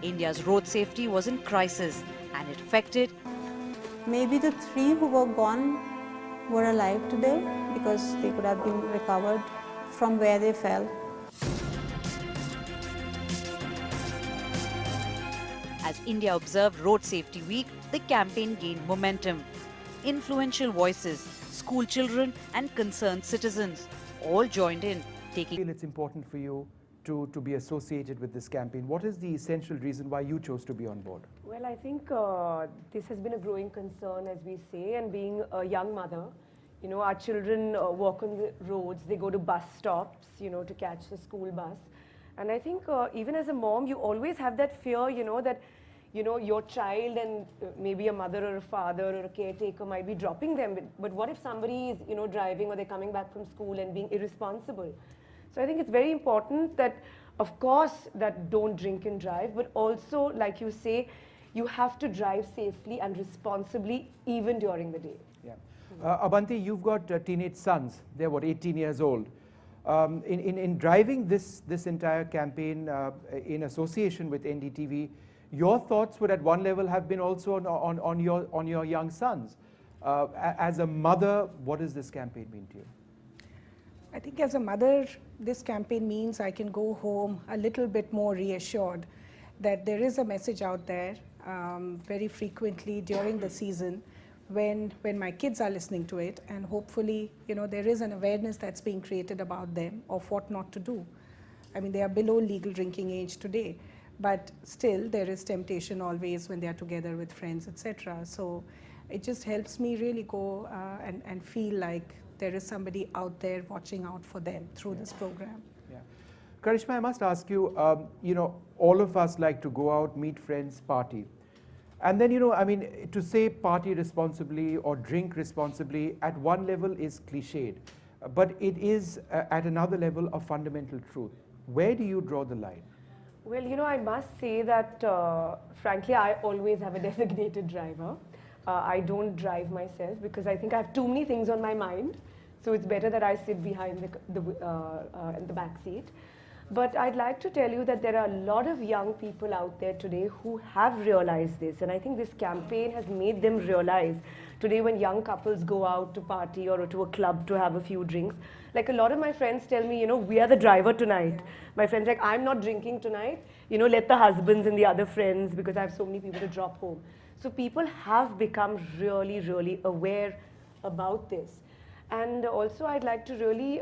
India's road safety was in crisis and it affected Maybe the 3 who were gone were alive today because they could have been recovered from where they fell. As India observed Road Safety Week, the campaign gained momentum. Influential voices, school children and concerned citizens all joined in, taking. I feel it's important for you to be associated with this campaign. What is the essential reason why you chose to be on board? Well, I think this has been a growing concern, as we say, and being a young mother, you know, our children walk on the roads, they go to bus stops, you know, to catch the school bus. And I think even as a mom, you always have that fear, you know, that, you know, your child and maybe a mother or a father or a caretaker might be dropping them. But what if somebody is, you know, driving or they're coming back from school and being irresponsible? So I think it's very important that, of course, that don't drink and drive, but also, like you say, you have to drive safely and responsibly even during the day. Yeah. Abanti, you've got teenage sons. They're what, 18 years old. In driving this entire campaign in association with NDTV, your thoughts would at one level have been also on your young sons. As a mother, what does this campaign mean to you? I think as a mother, this campaign means I can go home a little bit more reassured that there is a message out there very frequently during the season when my kids are listening to it, and hopefully, you know, there is an awareness that's being created about them of what not to do. I mean, they are below legal drinking age today, but still there is temptation always when they are together with friends, etc. So it just helps me really go and feel like there is somebody out there watching out for them through this program. Yeah. Karisma, I must ask you, you know, all of us like to go out, meet friends, party. And then, you know, I mean, to say party responsibly or drink responsibly at one level is cliched, but it is at another level a fundamental truth. Where do you draw the line? Well, you know, I must say that, frankly, I always have a designated driver. I don't drive myself because I think I have too many things on my mind. So it's better that I sit behind in the back seat. But I'd like to tell you that there are a lot of young people out there today who have realized this. And I think this campaign has made them realize today when young couples go out to party or to a club to have a few drinks. Like a lot of my friends tell me, you know, we are the driver tonight. My friends like, I'm not drinking tonight. You know, let the husbands and the other friends, because I have so many people to drop home. So people have become really, really aware about this. And also I'd like to really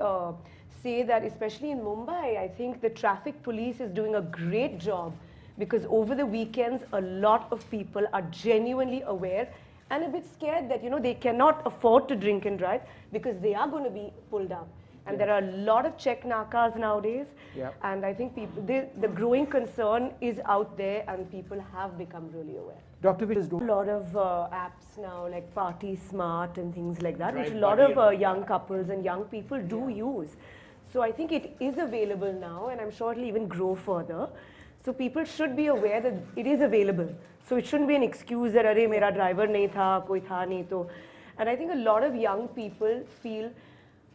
say that especially in Mumbai, I think the traffic police is doing a great job because over the weekends, a lot of people are genuinely aware and a bit scared that, you know, they cannot afford to drink and drive because they are going to be pulled up. And there are a lot of check nakas nowadays. Yeah. And I think people, the growing concern is out there and people have become really aware. Dr. Vish, a lot of apps now like Party Smart and things like that, which a lot of young couples and young people do use. So I think it is available now and I'm sure it will even grow further. So people should be aware that it is available. So it shouldn't be an excuse that, "Arey, mera driver nahi tha, koi tha nahi to." And I think a lot of young people feel,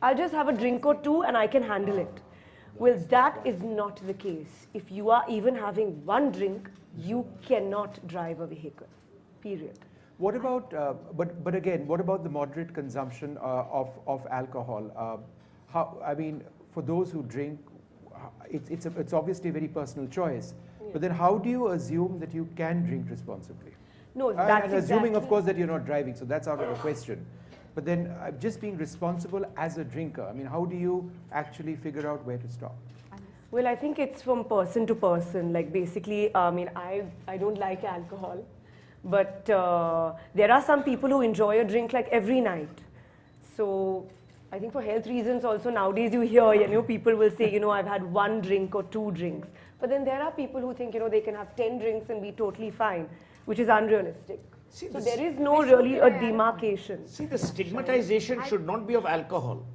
I'll just have a drink or two and I can handle it. Well, that is not the case. If you are even having one drink, you cannot drive a vehicle, period. what about, but again, what about the moderate consumption of alcohol? I mean, for those who drink, it's obviously a very personal choice. Yeah. But then how do you assume that you can drink responsibly? No, that's and assuming, of course, that you're not driving, so that's out of the question. But then just being responsible as a drinker, I mean, how do you actually figure out where to stop? Well, I think it's from person to person. Like basically, I mean, I don't like alcohol, but there are some people who enjoy a drink like every night. So I think for health reasons also nowadays you hear, you know, people will say, you know, I've had one drink or two drinks. But then there are people who think, you know, they can have 10 drinks and be totally fine, which is unrealistic. See, so there is no really a demarcation. See, the stigmatization should not be of alcohol.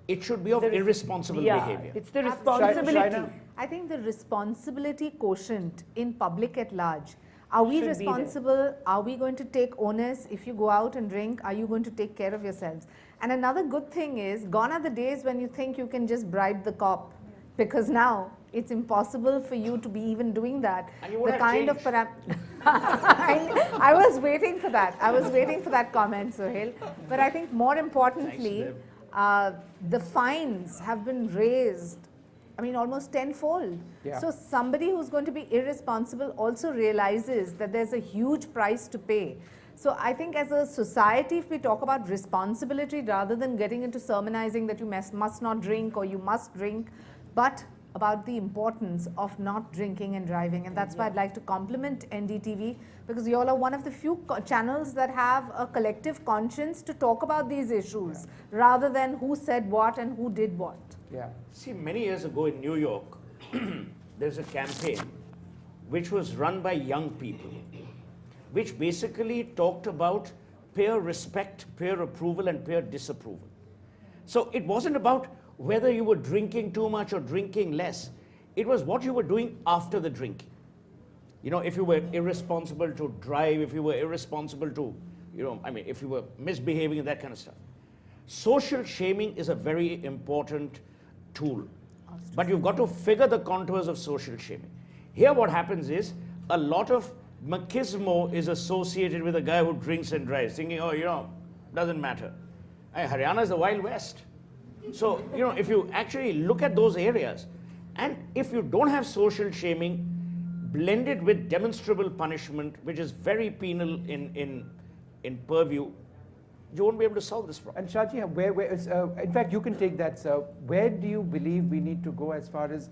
It should be of irresponsible behavior. It's the responsibility. I think the responsibility quotient in public at large. Are we responsible? Are we going to take onus? If you go out and drink, are you going to take care of yourselves? And another good thing is, gone are the days when you think you can just bribe the cop. Because now, It's impossible for you to be even doing that. And you would The have kind of changed. I was waiting for that. I was waiting for that comment, Sohail. But I think more importantly, the fines have been raised, I mean, almost tenfold. Yeah. So somebody who's going to be irresponsible also realizes that there's a huge price to pay. So I think as a society, if we talk about responsibility rather than getting into sermonizing that you must not drink or you must drink, but about the importance of not drinking and driving. And that's why I'd like to compliment NDTV, because you all are one of the few channels that have a collective conscience to talk about these issues rather than who said what and who did what. Yeah. See, many years ago in New York, there's a campaign which was run by young people, which basically talked about peer respect, peer approval, and peer disapproval. So it wasn't about whether you were drinking too much or drinking less. It was what you were doing after the drinking. You know, if you were irresponsible to drive, if you were irresponsible to, if you were misbehaving and that kind of stuff. Social shaming is a very important tool, but you've got to figure the contours of social shaming. Here what happens is a lot of machismo is associated with a guy who drinks and drives, thinking, doesn't matter. Haryana is the Wild West. So, if you actually look at those areas, and if you don't have social shaming blended with demonstrable punishment, which is very penal in purview, you won't be able to solve this problem. And Shaji, in fact, you can take that, sir. Where do you believe we need to go as far as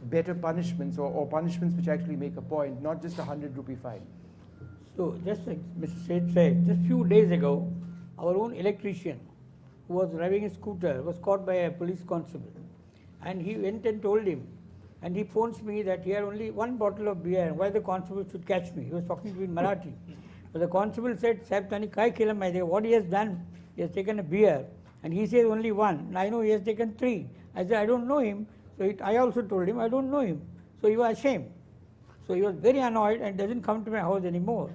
better punishments or punishments which actually make a point, not just a 100 rupee fine? So, just like Mr. Seth said, just few days ago, our own electrician who was driving a scooter was caught by a police constable. And he went and told him, and he phones me that he had only one bottle of beer, and why the constable should catch me. He was talking to me in Marathi. But the constable said, Sahib, tani kai khela maide? What he has done, he has taken a beer, and he says only one. And I know he has taken 3. I said, I don't know him. So I also told him, I don't know him. So he was ashamed. So he was very annoyed and doesn't come to my house anymore.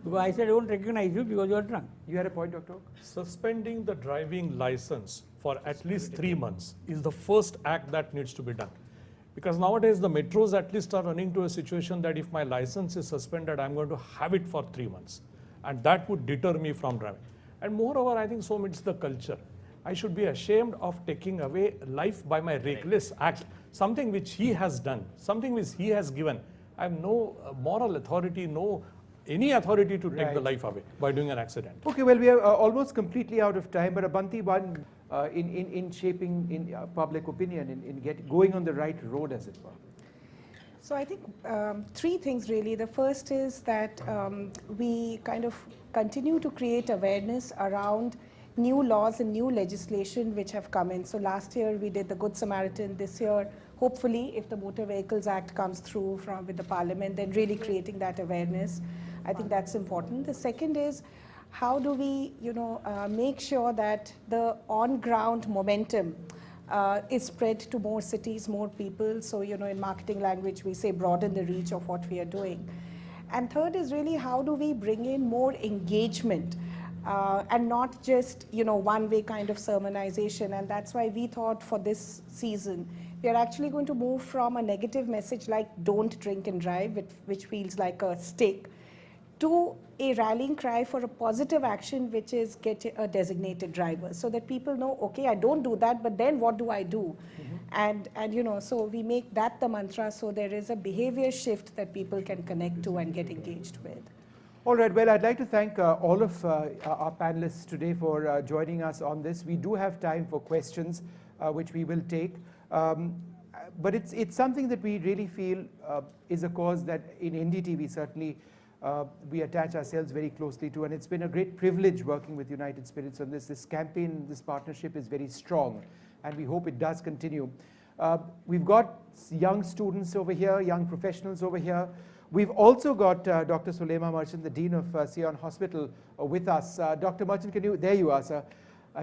Because I said, I don't recognize you because you are drunk. You had a point, Dr. Oak? Suspending the driving license for at least 3 months is the first act that needs to be done. Because nowadays the metros at least are running to a situation that if my license is suspended, I'm going to have it for 3 months. And that would deter me from driving. And moreover, I think so it's the culture. I should be ashamed of taking away life by my reckless act, something which he has done, something which he has given. I have no moral authority, any authority to take the life away by doing an accident. Okay, well, we are almost completely out of time, but Abanti, one in shaping in public opinion, in going on the right road, as it were. So I think 3 things really. The first is that we kind of continue to create awareness around new laws and new legislation which have come in. So last year we did the Good Samaritan. This year, hopefully, if the Motor Vehicles Act comes through with the Parliament, then really creating that awareness. I think that's important. The second is, how do we, make sure that the on-ground momentum is spread to more cities, more people. So, in marketing language, we say broaden the reach of what we are doing. And third is really, how do we bring in more engagement and not just, one-way kind of sermonization. And that's why we thought for this season, we are actually going to move from a negative message like don't drink and drive, which feels like a stick, to a rallying cry for a positive action, which is get a designated driver, so that people know, okay, I don't do that, but then what do I do? And so we make that the mantra, so there is a behavior shift that people can connect to and get engaged with. All right, well, I'd like to thank all of our panelists today for joining us on this. We do have time for questions, which we will take. But it's something that we really feel is a cause that in NDTV certainly we attach ourselves very closely to, and it's been a great privilege working with United Spirits on this. This campaign, this partnership is very strong, and we hope it does continue. We've got young students over here, young professionals over here. We've also got Dr. Sulema Merchant, the Dean of Sion Hospital, with us. Dr. Merchant, there you are, sir.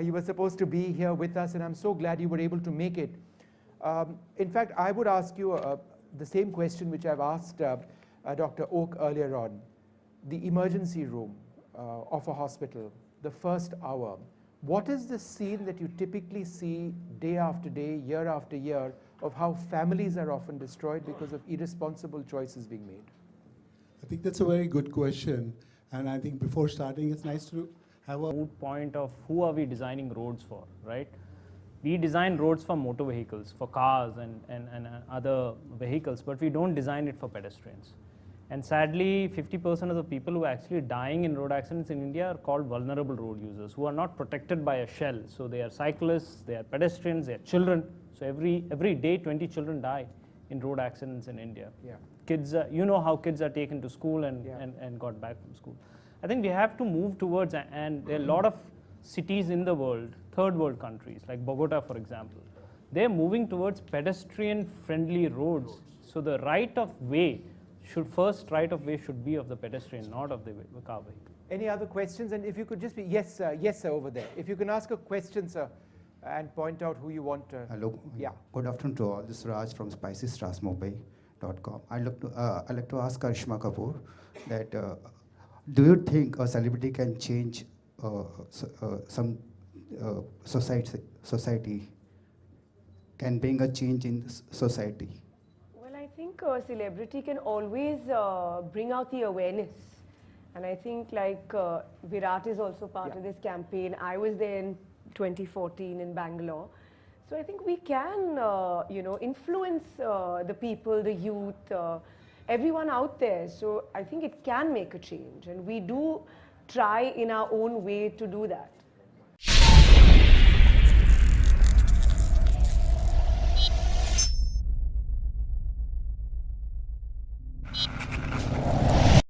You were supposed to be here with us, and I'm so glad you were able to make it. In fact, I would ask you the same question which I've asked Dr. Oak earlier on. The emergency room of a hospital, the first hour. What is the scene that you typically see day after day, year after year, of how families are often destroyed because of irresponsible choices being made? I think that's a very good question. And I think before starting, it's nice to have a moot point of who are we designing roads for, right? We design roads for motor vehicles, for cars and other vehicles, but we don't design it for pedestrians. And sadly, 50% of the people who are actually dying in road accidents in India are called vulnerable road users, who are not protected by a shell. So they are cyclists, they are pedestrians, they are children. So every day, 20 children die in road accidents in India. Yeah. Kids, you know how kids are taken to school and got back from school. I think we have to move towards, and there are a lot of cities in the world, third world countries, like Bogota, for example, they're moving towards pedestrian-friendly roads. So the right of way should be of the pedestrian, not of the car vehicle. Any other questions? And if you could just be, yes, sir, over there. If you can ask a question, sir, and point out who you want to. Hello. Yeah. Good afternoon to all. This is Raj from spicystrasmobile.com. I'd like to ask Karisma Kapoor that do you think a celebrity can change some society, can bring a change in society? Well, I think a celebrity can always bring out the awareness. And I think like Virat is also part of this campaign. I was there in 2014 in Bangalore. So I think we can, influence the people, the youth, everyone out there. So I think it can make a change. And we do try in our own way to do that.